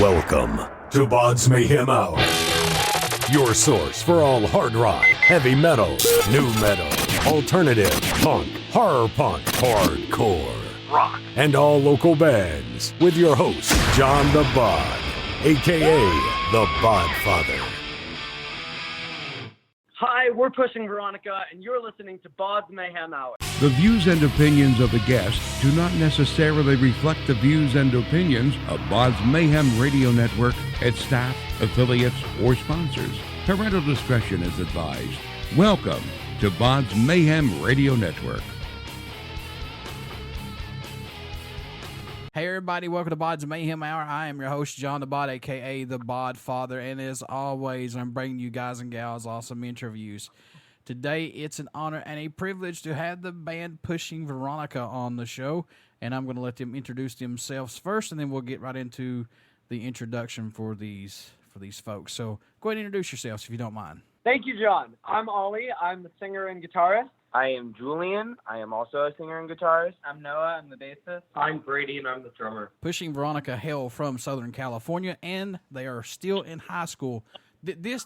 Welcome to BODS Mayhem Hour, your source for all hard rock, heavy metal, new metal, alternative, punk, horror punk, hardcore, rock, and all local bands, with your host, John the Bod, a.k.a. the Bodfather. Hi, we're Pushing Veronica, and you're listening to BODS Mayhem Hour. The views and opinions of the guests do not necessarily reflect the views and opinions of BODS Mayhem Radio Network, its staff, affiliates, or sponsors. Parental discretion is advised. Welcome to BODS Mayhem Radio Network. Hey everybody, welcome to BODS Mayhem Hour. I am your host, John the Bod, a.k.a. the Bodfather, and as always, I'm bringing you guys and gals awesome interviews. Today, it's an honor and a privilege to have the band Pushing Veronica on the show, and I'm going to let them introduce themselves first, and then we'll get right into the introduction for these folks. So go ahead and introduce yourselves if you don't mind. Thank you, John. I'm Oli. I'm the singer and guitarist. I am Julien. I am also a singer and guitarist. I'm Noah. I'm the bassist. I'm Brady, and I'm the drummer. Pushing Veronica hail from Southern California, and they are still in high school. This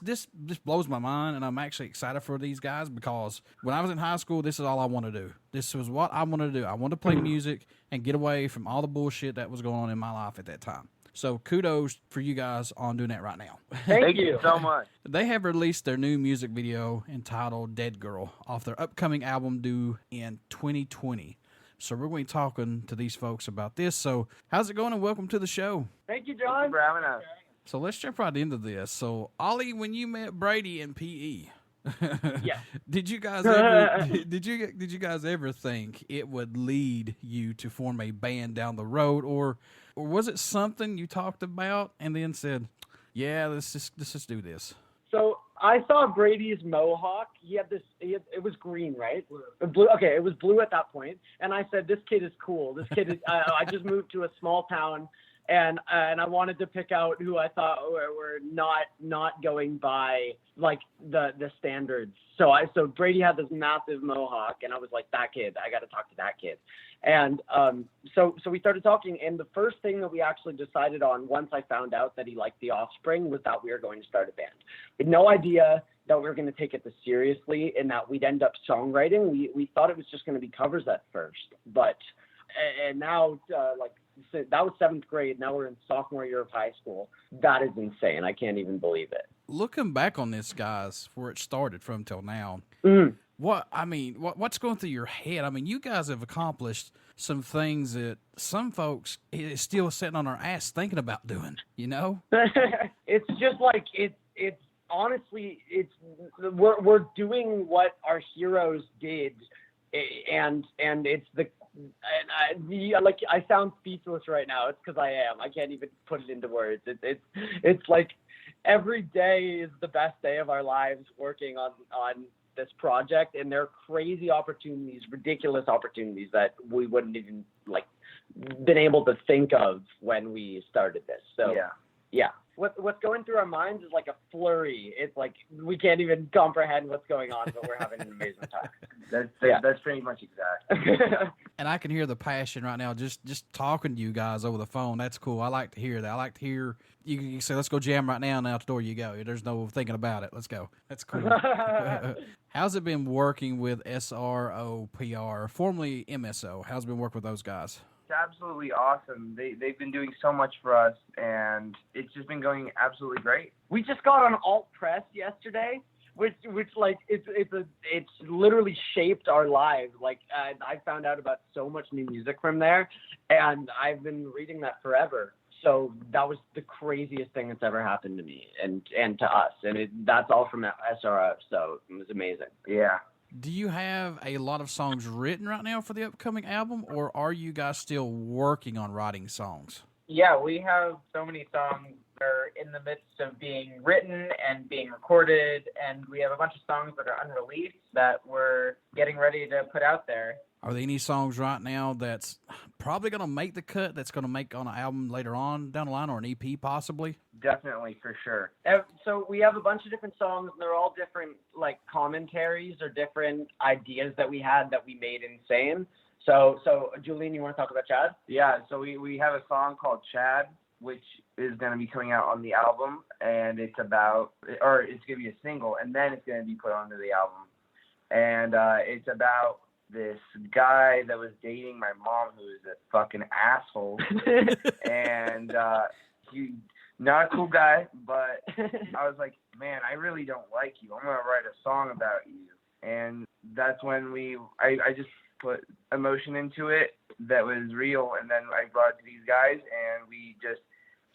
blows my mind, and I'm actually excited for these guys because when I was in high school, this is all I wanted to do. This was what I wanted to do. I wanted to play music and get away from all the bullshit that was going on in my life at that time. So kudos for you guys on doing that right now. Thank you so much. They have released their new music video entitled Dead Girl off their upcoming album due in 2020. So we're going to be talking to these folks about this. So how's it going, and welcome to the show. Thank you, Thank John. you for having us. So let's jump right into this. So Oli, when you met Brady in PE, Yeah. did you guys ever think it would lead you to form a band down the road, or was it something you talked about and then said, yeah, let's just do this? So I saw Brady's mohawk. It was green, right? Blue. Okay, it was blue at that point. And I said, this kid is cool. This kid is, I just moved to a small town, and I wanted to pick out who I thought were not going by like the standards. So Brady had this massive mohawk, and I was like, that kid, I got to talk to that kid. And so we started talking, and the first thing that we actually decided on once I found out that he liked The Offspring was that we were going to start a band. We had no idea that we were going to take it this seriously and that we'd end up songwriting. We thought it was just going to be covers at first, and now that was 7th grade. Now we're in sophomore year of high school. That is insane. I can't even believe it. Looking back on this, guys, where it started from till now, what's going through your head? I mean, you guys have accomplished some things that some folks is still sitting on our ass thinking about doing, you know? It's just like, it's honestly, we're doing what our heroes did, and it's I sound speechless right now. It's because I am. I can't even put it into words. It's like every day is the best day of our lives working on this project, and there are crazy opportunities, ridiculous opportunities that we wouldn't even been able to think of when we started this. So yeah. What's going through our minds is like a flurry. It's like we can't even comprehend what's going on, but we're having an amazing time. That's pretty much exact. And I can hear the passion right now just talking to you guys over the phone. That's cool. I like to hear that. I like to hear you say, let's go jam right now, and out the door you go. There's no thinking about it. Let's go. That's cool. How's it been working with SROPR, formerly MSO? How's it been working with those guys? It's absolutely awesome. They've been doing so much for us, and it's just been going absolutely great. We just got on Alt Press yesterday, which it's literally shaped our lives. I found out about so much new music from there, and I've been reading that forever. So that was the craziest thing that's ever happened to me and to us, and that's all from SRO. So it was amazing. Yeah. Do you have a lot of songs written right now for the upcoming album, or are you guys still working on writing songs? Yeah, we have so many songs that are in the midst of being written and being recorded, and we have a bunch of songs that are unreleased that we're getting ready to put out there. Are there any songs right now that's probably going to make the cut, that's going to make on an album later on down the line, or an EP possibly? Definitely, for sure. So we have a bunch of different songs, and they're all different commentaries or different ideas that we had that we made insane. So Julien, you want to talk about Chad? Yeah, so we have a song called Chad, which is going to be coming out on the album, and it's going to be a single, and then it's going to be put onto the album. And it's about this guy that was dating my mom, who is a fucking asshole. And he, not a cool guy, but I was like, man, I really don't like you. I'm going to write a song about you. And that's when I just put emotion into it that was real, and then I brought it to these guys, and we just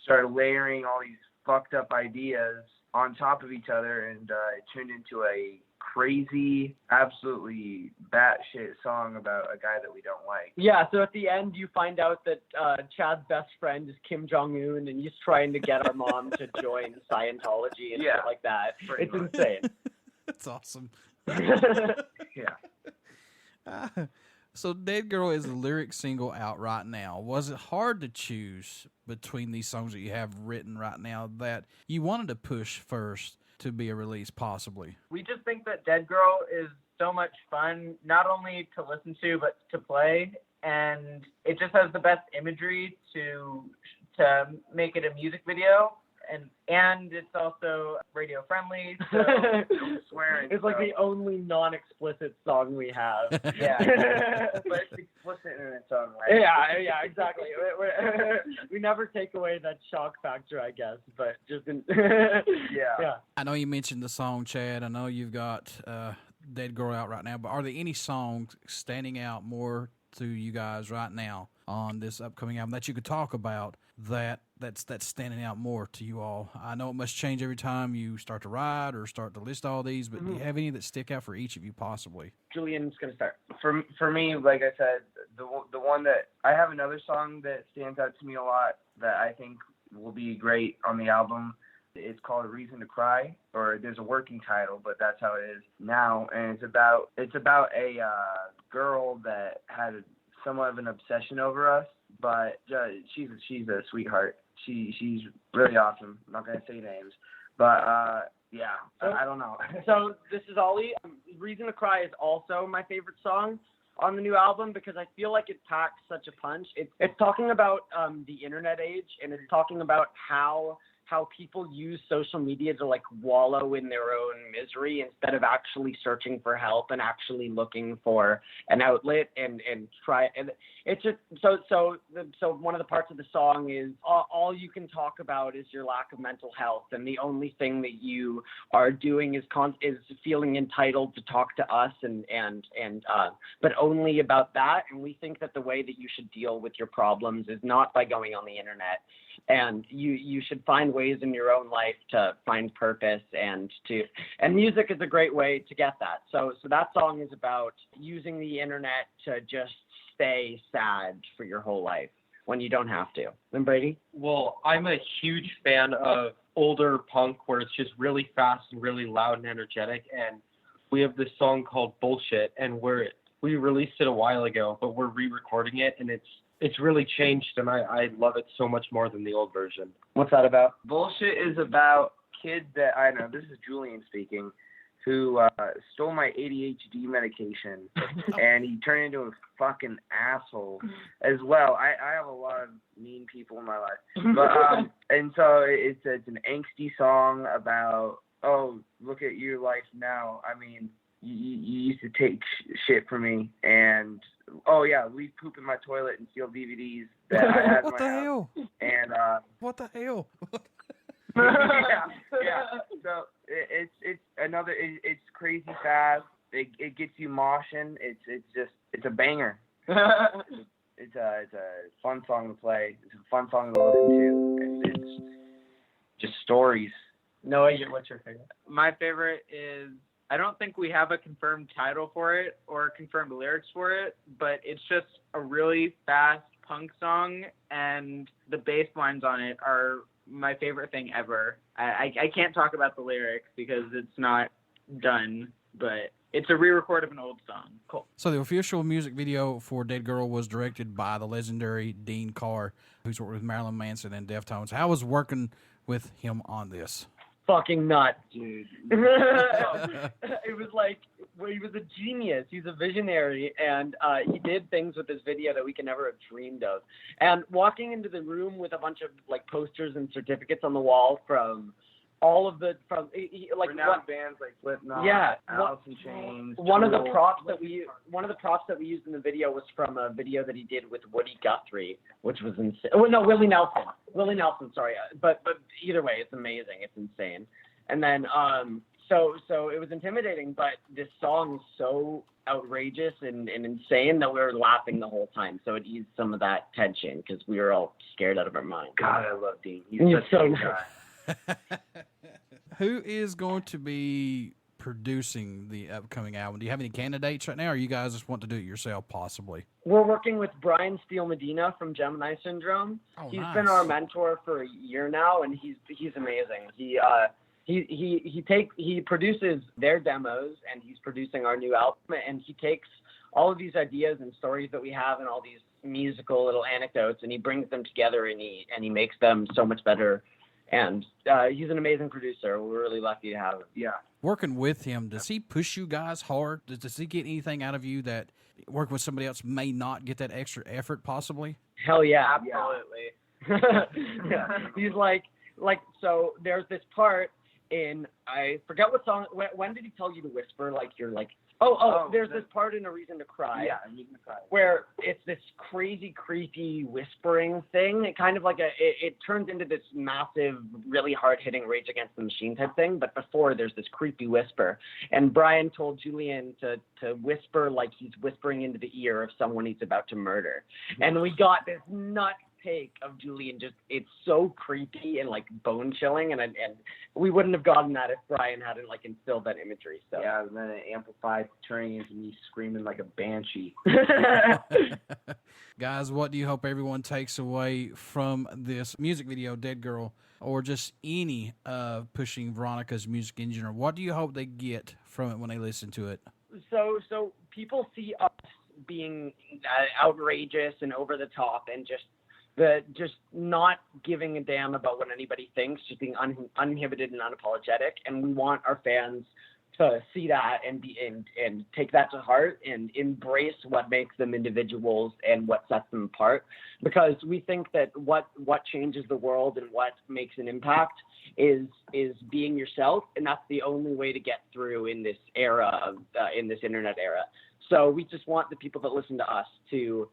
started layering all these fucked up ideas on top of each other, and it turned into a crazy, absolutely batshit song about a guy that we don't like. Yeah, so at the end you find out that Chad's best friend is Kim Jong-un, and he's trying to get our mom to join Scientology and shit like that. It's insane. That's awesome. Yeah. So Dead Girl is a lyric single out right now. Was it hard to choose between these songs that you have written right now that you wanted to push first to be a release possibly? We just think that Dead Girl is so much fun, not only to listen to, but to play. And it just has the best imagery to make it a music video. And it's also radio friendly, so swearing. It's like the only non-explicit song we have. Yeah, but it's explicit in its own way. Yeah, exactly. We never take away that shock factor, I guess, but just yeah. I know you mentioned the song, Chad. I know you've got Dead Girl out right now, but are there any songs standing out more to you guys right now on this upcoming album that you could talk about that's standing out more to you all? I know it must change every time you start to write or start to list all these, but do you have any that stick out for each of you possibly? Julian's going to start. For me, like I said, the one that I have another song that stands out to me a lot that I think will be great on the album. It's called A Reason to Cry, or there's a working title, but that's how it is now. And it's about a girl that had somewhat of an obsession over us, but she's a sweetheart. She's really awesome. I'm not gonna say names, but yeah, I don't know. So this is Oli. Reason to Cry is also my favorite song on the new album because I feel like it packs such a punch. It's talking about the internet age, and it's talking about how people use social media to like wallow in their own misery instead of actually searching for help and actually looking for an outlet and try. And it's just so one of the parts of the song is all you can talk about is your lack of mental health, and the only thing that you are doing is feeling entitled to talk to us but only about that. And we think that the way that you should deal with your problems is not by going on the internet. And you should find ways in your own life to find purpose, and music is a great way to get that. So that song is about using the internet to just stay sad for your whole life when you don't have to. And Brady? Well, I'm a huge fan of older punk where it's just really fast and really loud and energetic. And we have this song called Bullshit, and we released it a while ago, but we're re-recording it, and it's really changed, and I love it so much more than the old version. What's that about? Bullshit is about kids that I know. This is Julien speaking, who stole my ADHD medication, and he turned into a fucking asshole as well. I have a lot of mean people in my life, but and so it's an angsty song about, oh, look at your life now. I mean, you used to take shit from me, and oh yeah, we poop in my toilet and steal DVDs that I had in my house. And what the hell? yeah. So it's crazy fast. It gets you moshing. It's a banger. It's a fun song to play. It's a fun song to listen to. And it's just stories. Noah, what's your favorite? My favorite is, I don't think we have a confirmed title for it or confirmed lyrics for it, but it's just a really fast punk song, and the bass lines on it are my favorite thing ever. I can't talk about the lyrics because it's not done, but it's a re-record of an old song. Cool. So the official music video for Dead Girl was directed by the legendary Dean Karr, who's worked with Marilyn Manson and Deftones. How was working with him on this? Fucking nuts, dude. It was like he was a genius. He's a visionary, and he did things with this video that we can never have dreamed of. And walking into the room with a bunch of like posters and certificates on the wall from all of the like renowned bands like Slipknot, Alice in Chains. One of the props that we used in the video was from a video that he did with Woody Guthrie, which was insane. Oh no, Willie Nelson. Sorry, but either way, it's amazing. It's insane. And then so it was intimidating, but this song is so outrageous and insane that we were laughing the whole time. So it eased some of that tension because we were all scared out of our minds. God, I love Dean. He's so nice guy. Who is going to be producing the upcoming album? Do you have any candidates right now, or you guys just want to do it yourself, possibly? We're working with Brian Steele Medina from Gemini Syndrome. Oh, He's nice. been our mentor for a year now, and he's amazing. He produces their demos, and he's producing our new album, and he takes all of these ideas and stories that we have and all these musical little anecdotes, and he brings them together, and he makes them so much better. And he's an amazing producer. We're really lucky to have him. Yeah. Working with him, does he push you guys hard? Does he get anything out of you that working with somebody else may not get that extra effort, possibly? Hell yeah. Absolutely. Yeah. He's like, so there's this part in, I forget what song, when did he tell you to whisper? Like, you're like, there's this part in A Reason to Cry. Yeah, A Reason to Cry. Where it's this crazy, creepy whispering thing. It kind of like it turns into this massive, really hard-hitting Rage Against the Machine type thing. But before, there's this creepy whisper. And Brian told Julien to whisper like he's whispering into the ear of someone he's about to murder. And we got this nut take of Julien, just it's so creepy and like bone chilling, and we wouldn't have gotten that if Brian hadn't like instilled that imagery. So yeah, and then it amplified, turning into me screaming like a banshee. Guys, what do you hope everyone takes away from this music video, Dead Girl, or just any Pushing Veronica's music in general? What do you hope they get from it when they listen to it? So people see us being outrageous and over the top, and just not giving a damn about what anybody thinks, just being uninhibited and unapologetic. And we want our fans to see that and take that to heart and embrace what makes them individuals and what sets them apart. Because we think that what changes the world and what makes an impact is being yourself, and that's the only way to get through in this era in this internet era. So we just want the people that listen to us to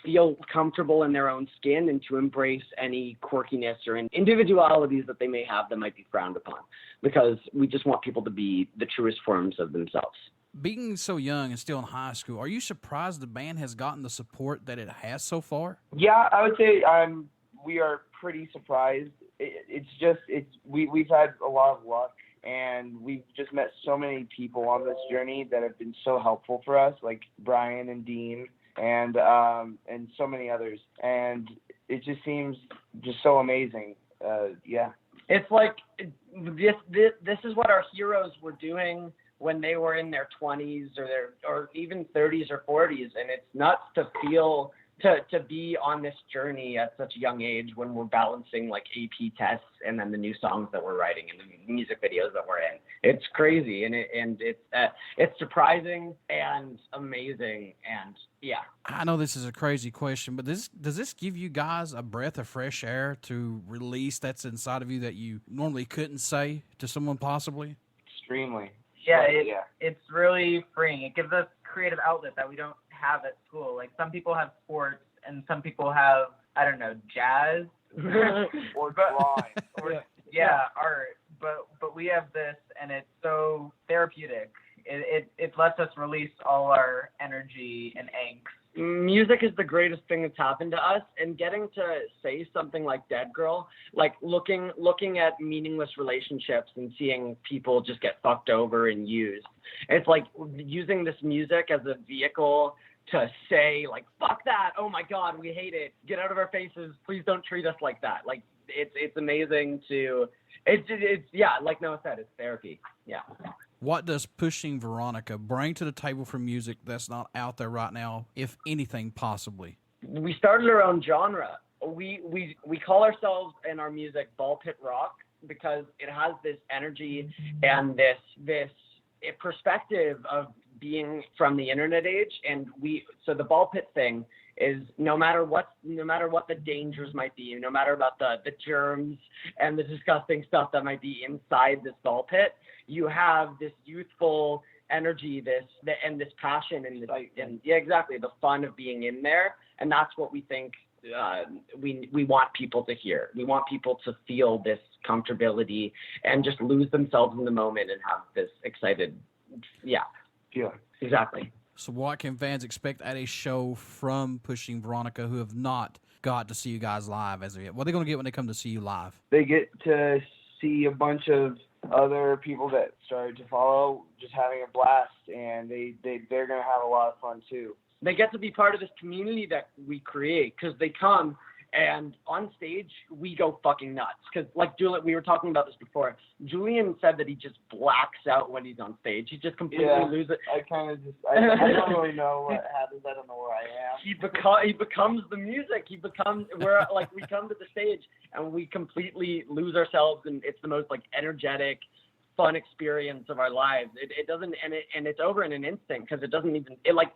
feel comfortable in their own skin and to embrace any quirkiness or individualities that they may have that might be frowned upon, because we just want people to be the truest forms of themselves. Being so young and still in high school, are you surprised the band has gotten the support that it has so far? Yeah, I would say we are pretty surprised. We've had a lot of luck. And we've just met so many people on this journey that have been so helpful for us, like Brian and Dean and so many others. And it just seems just so amazing. Yeah. It's like this is what our heroes were doing when they were in their 20s or even 30s or 40s, and it's nuts to feel to be on this journey at such a young age when we're balancing like AP tests and then the new songs that we're writing and the music videos that we're in. It's crazy, and it's surprising and amazing, and yeah. I know this is a crazy question, but does this give you guys a breath of fresh air to release that's inside of you that you normally couldn't say to someone possibly? Extremely. Yeah, it's really freeing. It gives us creative outlet that we don't have at school. Like some people have sports and some people have, I don't know, jazz or drawing or art. But we have this, and it's so therapeutic. It lets us release all our energy and angst. Music is the greatest thing that's happened to us, and getting to say something like Dead Girl, like looking at meaningless relationships and seeing people just get fucked over and used. It's like using this music as a vehicle to say like, fuck that, oh my God, we hate it, get out of our faces, please don't treat us like that. Like it's amazing to, it's yeah, like Noah said, it's therapy. Yeah. What does Pushing Veronica bring to the table for music that's not out there right now, if anything possibly? We started our own genre. We call ourselves in our music ball pit rock because it has this energy and this perspective of being from the internet age, and so the ball pit thing is no matter what the dangers might be, no matter about the germs and the disgusting stuff that might be inside this ball pit, you have this youthful energy, this passion, and yeah, exactly, the fun of being in there, and that's what we think we want people to hear. We want people to feel this comfortability and just lose themselves in the moment and have this excited, yeah, exactly. So what can fans expect at a show from Pushing Veronica who have not got to see you guys live as of yet? What are they going to get when they come to see you live? They get to see a bunch of other people that started to follow, just having a blast, and they're going to have a lot of fun too. They get to be part of this community that we create, because they come and on stage we go fucking nuts. Because like Julien, we were talking about this before. Julien said that he just blacks out when he's on stage. He just completely loses it. I don't really know what happens. I don't know where I am. He becomes the music. We come to the stage and we completely lose ourselves, and it's the most like energetic, fun experience of our lives. It doesn't, and it's over in an instant, because it doesn't even, like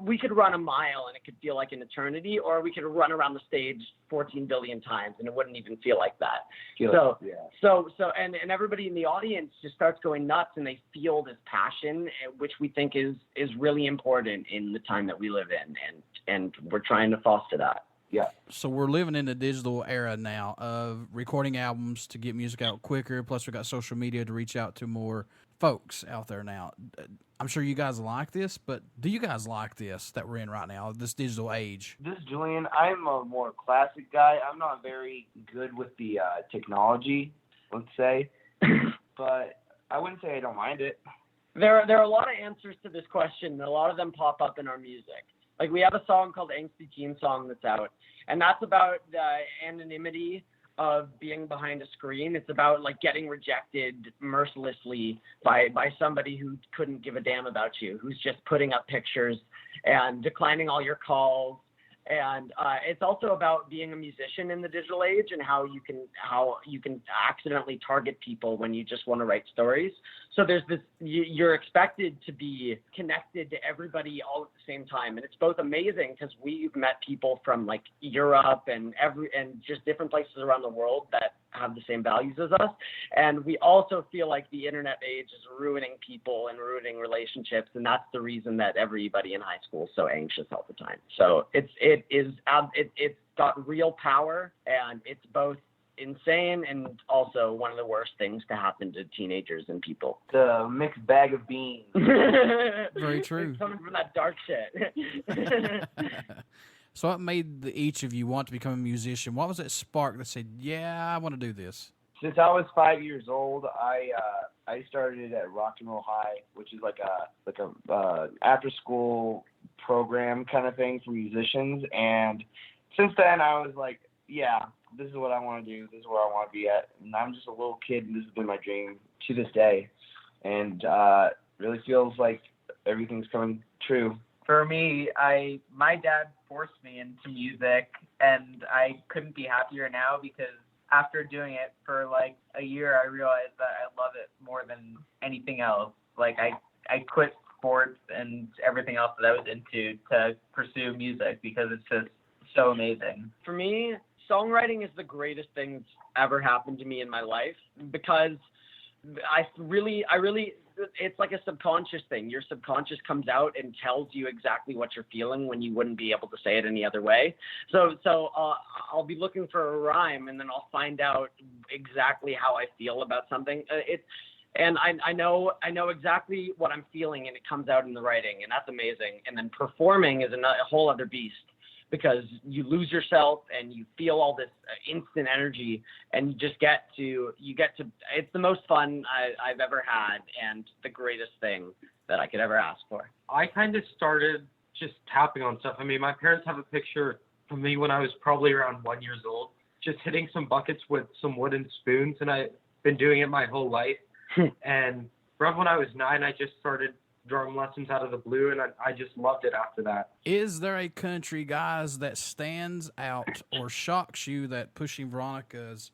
we could run a mile and it could feel like an eternity, or we could run around the stage 14 billion times and it wouldn't even feel like that. So everybody in the audience just starts going nuts, and they feel this passion, which we think is really important in the time that we live in, and we're trying to foster that. Yeah. So we're living in the digital era now of recording albums to get music out quicker. Plus, we got social media to reach out to more folks out there now. I'm sure you guys like this, but do you guys like this that we're in right now, this digital age? This is Julien. I'm a more classic guy. I'm not very good with the technology, let's say, but I wouldn't say I don't mind it. There are a lot of answers to this question, and a lot of them pop up in our music. Like, we have a song called Angsty Teen Song that's out, and that's about the anonymity of being behind a screen. It's about, like, getting rejected mercilessly by somebody who couldn't give a damn about you, who's just putting up pictures and declining all your calls. And it's also about being a musician in the digital age, and how you can accidentally target people when you just want to write stories. So there's this, you're expected to be connected to everybody all at the same time, and it's both amazing because we've met people from like Europe and just different places around the world that have the same values as us, and we also feel like the internet age is ruining people and ruining relationships, and that's the reason that everybody in high school is so anxious all the time. So it's got real power, and it's both insane and also one of the worst things to happen to teenagers and people. The mixed bag of beans. Very true. It's coming from that dark shit. So what made each of you want to become a musician? What was that spark that said, yeah, I want to do this? Since I was 5 years old, I started at Rock and Roll High, which is like a after school program kind of thing for musicians. And since then, I was like, yeah, this is what I want to do. This is where I want to be at. And I'm just a little kid, and this has been my dream to this day. And really feels like everything's coming true. For me, my dad forced me into music, and I couldn't be happier now, because after doing it for like a year, I realized that I love it more than anything else. Like I quit sports and everything else that I was into to pursue music, because it's just so amazing. For me, songwriting is the greatest thing that's ever happened to me in my life, because I really, it's like a subconscious thing. Your subconscious comes out and tells you exactly what you're feeling when you wouldn't be able to say it any other way. So I'll be looking for a rhyme, and then I'll find out exactly how I feel about something. And I know exactly what I'm feeling, and it comes out in the writing, and that's amazing. And then performing is a whole other beast, because you lose yourself and you feel all this instant energy, and you get to, it's the most fun I've ever had, and the greatest thing that I could ever ask for. I kind of started just tapping on stuff. I mean, my parents have a picture of me when I was probably around 1 year old, just hitting some buckets with some wooden spoons, and I've been doing it my whole life. And around when I was 9, I just started drum lessons out of the blue, and I just loved it after that. Is there a country, guys, that stands out or shocks you that Pushing Veronica's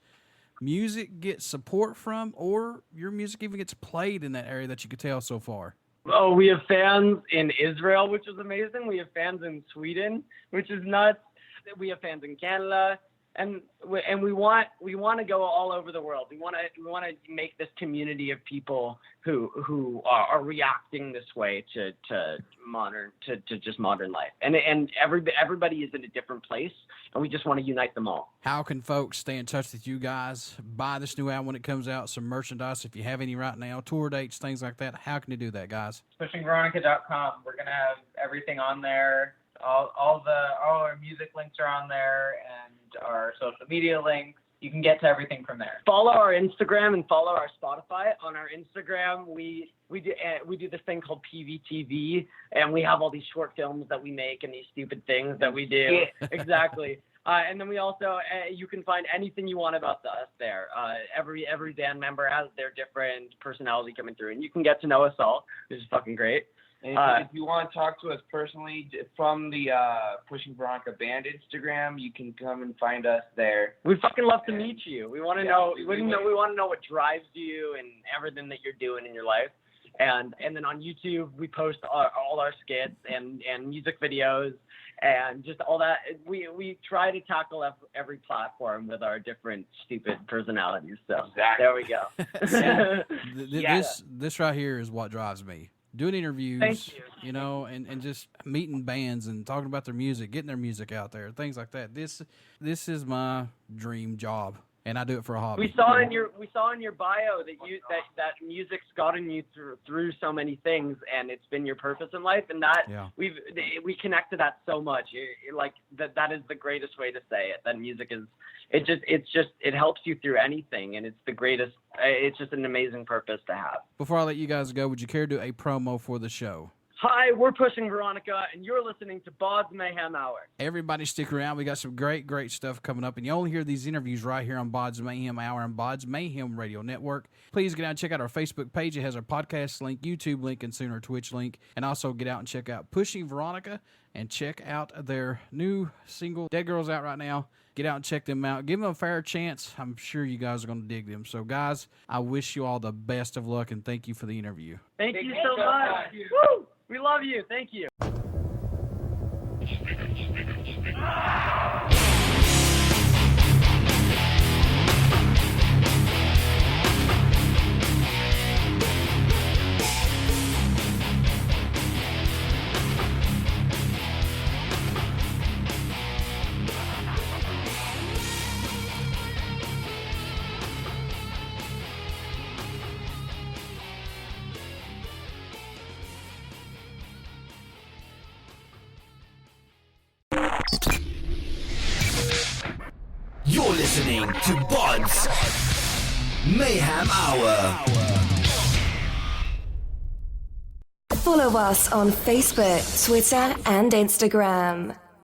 music gets support from, or your music even gets played in that area that you could tell so far? Oh, we have fans in Israel, which is amazing. We have fans in Sweden, which is nuts. We have fans in Canada, and we want to go all over the world. We want to make this community of people who are reacting this way to just modern life. And everybody is in a different place, and we just want to unite them all. How can folks stay in touch with you guys? Buy this new album when it comes out, some merchandise if you have any right now, tour dates, things like that. How can you do that, guys? PushingVeronica.com. We're gonna have everything on there. All our music links are on there, and our social media links. You can get to everything from there. Follow our Instagram and follow our Spotify. On our Instagram, we do this thing called PVTV, and we have all these short films that we make and these stupid things that we do. Exactly. And then we also, you can find anything you want about us there. Every band member has their different personality coming through, and you can get to know us all, which is fucking great. And if you want to talk to us personally from the Pushing Veronica band Instagram, you can come and find us there. We'd fucking love to meet you. We want to know. We want to know what drives you and everything that you're doing in your life. And then on YouTube, we post all our skits and music videos and just all that. We try to tackle every platform with our different stupid personalities. So There we go. This right here is what drives me. Doing interviews, Thank you. And just meeting bands and talking about their music, getting their music out there, things like that. This is my dream job, and I do it for a hobby. We saw in your bio that music's gotten you through so many things, and it's been your purpose in life, and that we connect to that so much. Like that is the greatest way to say it. That music is it helps you through anything, and it's the greatest. It's just an amazing purpose to have. Before I let you guys go, would you care to do a promo for the show? Hi, we're Pushing Veronica, and you're listening to BODS Mayhem Hour. Everybody stick around. We got some great stuff coming up, and you only hear these interviews right here on BODS Mayhem Hour and BODS Mayhem Radio Network. Please get out and check out our Facebook page. It has our podcast link, YouTube link, and soon our Twitch link. And also get out and check out Pushing Veronica and check out their new single, Dead Girls, out right now. Get out and check them out. Give them a fair chance. I'm sure you guys are going to dig them. So, guys, I wish you all the best of luck, and thank you for the interview. Thank you so much. Woo! We love you. Thank you. You're listening to BODS Mayhem Hour. Follow us on Facebook, Twitter, and Instagram.